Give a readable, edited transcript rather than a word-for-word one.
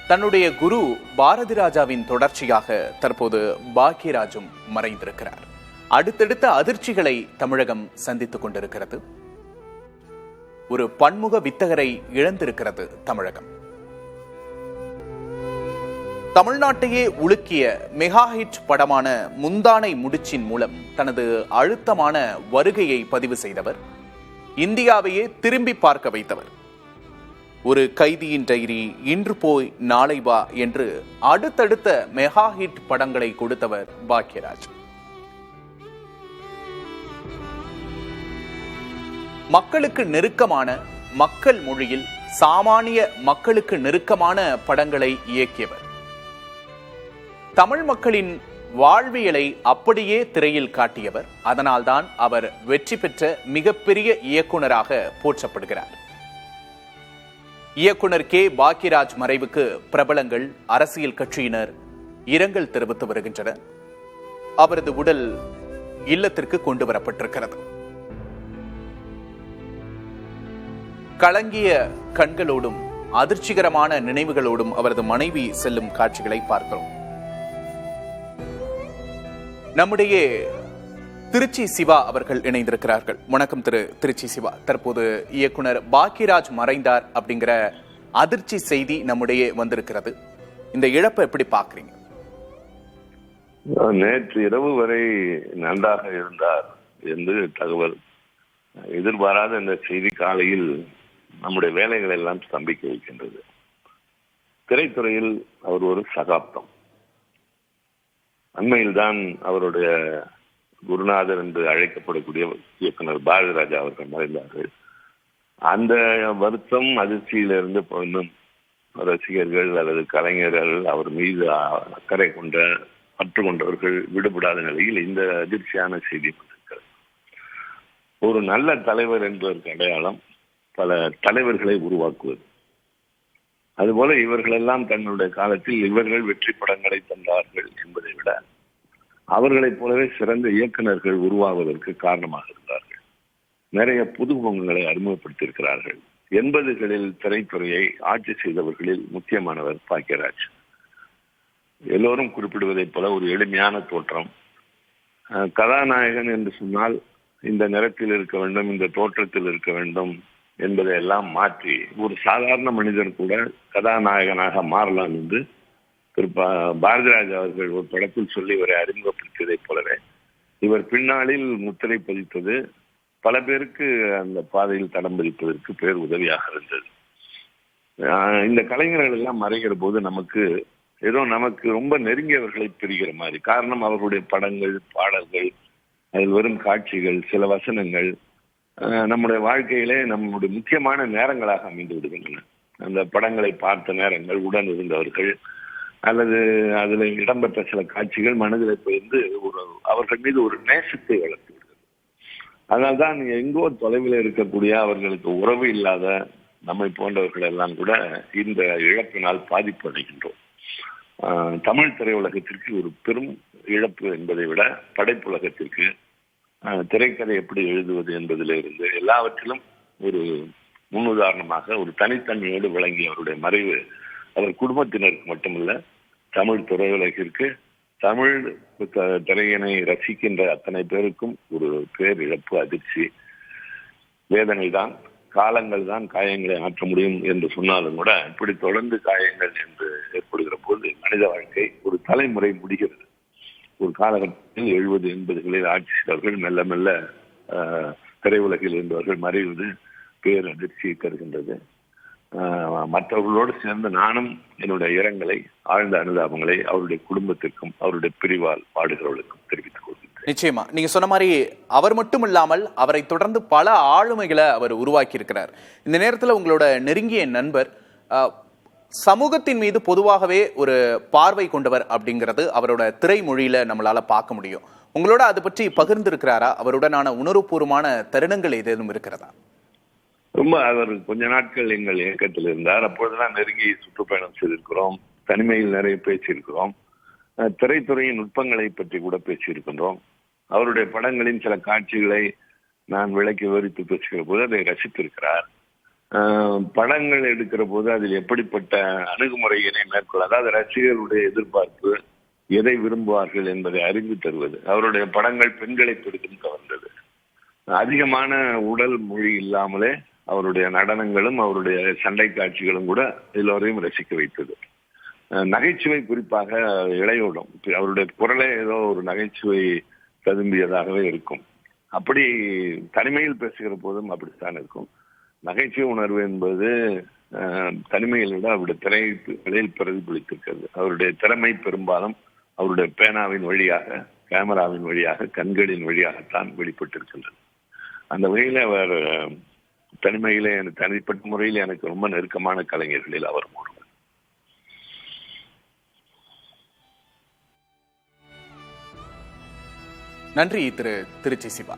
தன்னுடைய குரு பாரதி ராஜாவின் தொடர்ச்சியாக தற்போது பாக்யராஜும் மறைந்திருக்கிறார். அடுத்தடுத்த அதிர்ச்சிகளை தமிழகம் சந்தித்துக் கொண்டிருக்கிறது. ஒரு பன்முக வித்தகரை இழந்திருக்கிறது தமிழகம். தமிழ்நாட்டையே உலுக்கிய மெகா ஹிட் படமான முந்தானை முடிச்சின் மூலம் தனது அழுத்தமான வருகையை பதிவு செய்தவர், இந்தியாவையே திரும்பி பார்க்க வைத்தவர். ஒரு கைதியின் டைரி, இன்று போய் நாளை வா என்று அடுத்தடுத்த மெகா ஹிட் படங்களை கொடுத்தவர் பாக்யராஜ். மக்களுக்கு நெருக்கமான, மக்கள் மொழியில் சாமானிய மக்களுக்கு நெருக்கமான படங்களை இயக்கியவர். தமிழ் மக்களின் வாழ்வியலை அப்படியே திரையில் காட்டியவர். அதனால்தான் அவர் வெற்றி பெற்ற மிகப்பெரிய இயக்குனராக போற்றப்படுகிறார். இயக்குனர் கே பாக்யராஜ் மறைவுக்கு பிரபலங்கள், அரசியல் கட்சியினர் இரங்கல் தெரிவித்து வருகின்றனர். அவரது உடல் இல்லத்திற்கு கொண்டு வரப்பட்டிருக்கிறது. கலங்கிய கண்களோடும் அதிர்ச்சிகரமான நினைவுகளோடும் அவரது மனைவி செல்லும் காட்சிகளை பார்க்கிறோம். நம்முடைய திருச்சி சிவா அவர்கள் இணைந்திருக்கிறார்கள். வணக்கம் திருச்சி சிவா. தற்போது இயக்குனர் பாக்யராஜ் மறைந்தார் அப்படிங்கிற அதிர்ச்சி செய்தி நம்முடைய வந்திருக்கிறது. இந்த இழப்பை எப்படி பார்க்குறீங்க? நேற்று இரவு வரை நன்றாக இருந்தார் என்று தகவல். எதிர்பாராத இந்த செய்தி காலையில் நம்முடைய வேலைகள் எல்லாம் ஸ்தம்பிக்க வைக்கின்றது. திரைத்துறையில் அவர் ஒரு சகாப்தம். அண்மையில்தான் அவருடைய குருநாதர் என்று அழைக்கப்படக்கூடிய இயக்குனர் பாரதி ராஜா அவர்கள் மறைந்தார்கள். அந்த வருத்தம், அதிர்ச்சியிலிருந்து இன்னும் ரசிகர்கள் அல்லது கலைஞர்கள் அவர் மீது அக்கறை கொண்ட பற்று கொண்டவர்கள் விடுபடாத நிலையில் இந்த அதிர்ச்சியான செய்தி வந்திருக்கிறது. ஒரு நல்ல தலைவர் என்பதற்கு அடையாளம் பல தலைவர்களை உருவாக்குவது. அதுபோல இவர்களெல்லாம் தங்களுடைய காலத்தில் இவர்கள் வெற்றி படங்களை தந்தார்கள் என்பதை விட அவர்களைப் போலவே சிறந்த இயக்குநர்கள் உருவாவதற்கு காரணமாக இருந்தார்கள். நிறைய புதுமுகங்களை அறிமுகப்படுத்தியிருக்கிறார்கள். 80களில் திரைத்துறையை ஆட்சி செய்தவர்களில் முக்கியமானவர் பாக்யராஜ். எல்லோரும் குறிப்பிடுவதைப் போல ஒரு எளிமையான தோற்றம். கதாநாயகன் என்று சொன்னால் இந்த நிறத்தில் இருக்க வேண்டும், இந்த தோற்றத்தில் இருக்க வேண்டும் என்பதையெல்லாம் மாற்றி ஒரு சாதாரண மனிதன் கூட கதாநாயகனாக மாறலாம் என்று பாரதிராஜ் அவர்கள் ஒரு படத்தில் சொல்லி இவரை அறிமுகப்படுத்தியதைப் போலவே இவர் பின்னாளில் முத்திரை பதித்தது பல பேருக்கு அந்த பாதையில் தடம் பதிப்பதற்கு பேர் உதவியாக இருந்தது. இந்த கலைஞர்கள் எல்லாம் மறைகிற போது நமக்கு ரொம்ப நெருங்கியவர்களை பிரிகிற மாதிரி. காரணம், அவர்களுடைய படங்கள், பாடல்கள், அதில் வரும் காட்சிகள், சில வசனங்கள் நம்முடைய வாழ்க்கையிலே நம்முடைய முக்கியமான நேரங்களாக அமைந்து விடுகின்றன. அந்த படங்களை பார்த்த நேரங்கள், உடன் இருந்தவர்கள் அல்லது அதில் இடம்பெற்ற சில காட்சிகள் மனதில் போயிருந்து அவர்கள் மீது ஒரு நேசத்தை வளர்த்து விடுகிறது. அதனால்தான் எங்கோ தொலைவில் இருக்கக்கூடிய அவர்களுக்கு உறவு இல்லாத நம்மை போன்றவர்கள் எல்லாம் கூட இந்த இழப்பினால் பாதிப்பு அடைகின்றோம். தமிழ் திரையுலகத்திற்கு ஒரு பெரும் இழப்பு என்பதை விட படைப்புலகத்திற்கு திரைக்கதை எப்படி எழுதுவது என்பதிலிருந்து எல்லாவற்றிலும் ஒரு முன்னுதாரணமாக ஒரு தனித்தன்மையோடு விளங்கிய அவருடைய மறைவு அவர் குடும்பத்தினருக்கு மட்டுமல்ல, தமிழ் திரையுலகிற்கு, தமிழ் திரையினை ரசிக்கின்ற அத்தனை பேருக்கும் ஒரு பேர் இழப்பு, அதிர்ச்சி, வேதனை தான். காலங்கள் தான் காயங்களை ஆற்ற முடியும் என்று சொன்னாலும் கூட இப்படி தொடர்ந்து காயங்கள் என்று ஏற்படுகிற போது மனித வாழ்க்கை ஒரு தலைமுறை முடிகிறது. ஒரு காலகட்டத்தில் 70, 80களில் ஆட்சி செய்தவர்கள் மெல்ல மெல்ல திரையுலகில் இருந்தவர்கள் மறைவது பேர் அதிர்ச்சியை தருகின்றது. மற்றவர்களோடு சேர்ந்து நானும் என்னுடைய இரங்கலை, ஆழ்ந்த அனுதாபங்களை அவருடைய குடும்பத்திற்கும் அவருடைய பிரிவால் பாடுகிறவர்களுக்கும் தெரிவித்துக் கொள்கிறேன். நிச்சயமா நீங்க சொன்ன மாதிரி அவர் மட்டும் இல்லாமல் அவரை தொடர்ந்து பல ஆளுமைகளை அவர் உருவாக்கி இருக்கிறார். இந்த நேரத்தில் உங்களோட நெருங்கிய நண்பர் சமூகத்தின் மீது பொதுவாகவே ஒரு பார்வை கொண்டவர் அப்படிங்கிறது அவரோட திரைமொழியில நம்மளால பார்க்க முடியும். உங்களோட அதை பற்றி பகிர்ந்திருக்கிறாரா? அவருடனான உணர்வுபூர்வமான தருணங்கள் ஏதேனும் இருக்கிறதா? ரொம்ப அவர் கொஞ்ச நாட்கள் எங்கள் இயக்கத்தில் இருந்தார். அப்பொழுதுதான் நெருங்கி சுற்றுப்பயணம் செய்திருக்கிறோம். தனிமையில் நிறைய பேசியிருக்கிறோம். திரைத்துறையின் நுட்பங்களை பற்றி கூட பேசியிருக்கின்றோம். அவருடைய படங்களின் சில காட்சிகளை நான் விளக்கி விவரித்து பேசுகிற போது அதை ரசித்திருக்கிறார். படங்கள் எடுக்கிற போது அதில் எப்படிப்பட்ட அணுகுமுறையினை மேற்கொள்ள, அதாவது ரசிகர்களுடைய எதிர்பார்ப்பு எதை விரும்புவார்கள் என்பதை அறிந்து தருவது. அவருடைய படங்கள் பெண்களை பெரிதும் கவர்ந்தது. அதிகமான உடல் மொழி இல்லாமலே அவருடைய நடனங்களும் அவருடைய சண்டை காட்சிகளும் கூட எல்லோரையும் ரசிக்க வைத்தது. நகைச்சுவை, குறிப்பாக இளையோடும் அவருடைய குரலே ஏதோ ஒரு நகைச்சுவை ததும்பியதாகவே இருக்கும். அப்படி தனிமையில் பேசுகிற போதும் அப்படித்தான் இருக்கும். நகைச்சுவை உணர்வு என்பது தனிமையில் விட அவருடைய திரைகளில் பிரதிபலித்திருக்கிறது. அவருடைய திறமை பெரும்பாலும் அவருடைய பேனாவின் வழியாக, கேமராவின் வழியாக, கண்களின் வழியாகத்தான் வெளிப்பட்டிருக்கின்றது. அந்த வகையில் அவர் தனிமையிலே, தனிப்பட்ட முறையில் எனக்கு ரொம்ப நெருக்கமான கலைஞர்களில் அவர் ஒருவர். நன்றி திருச்சி சிவா.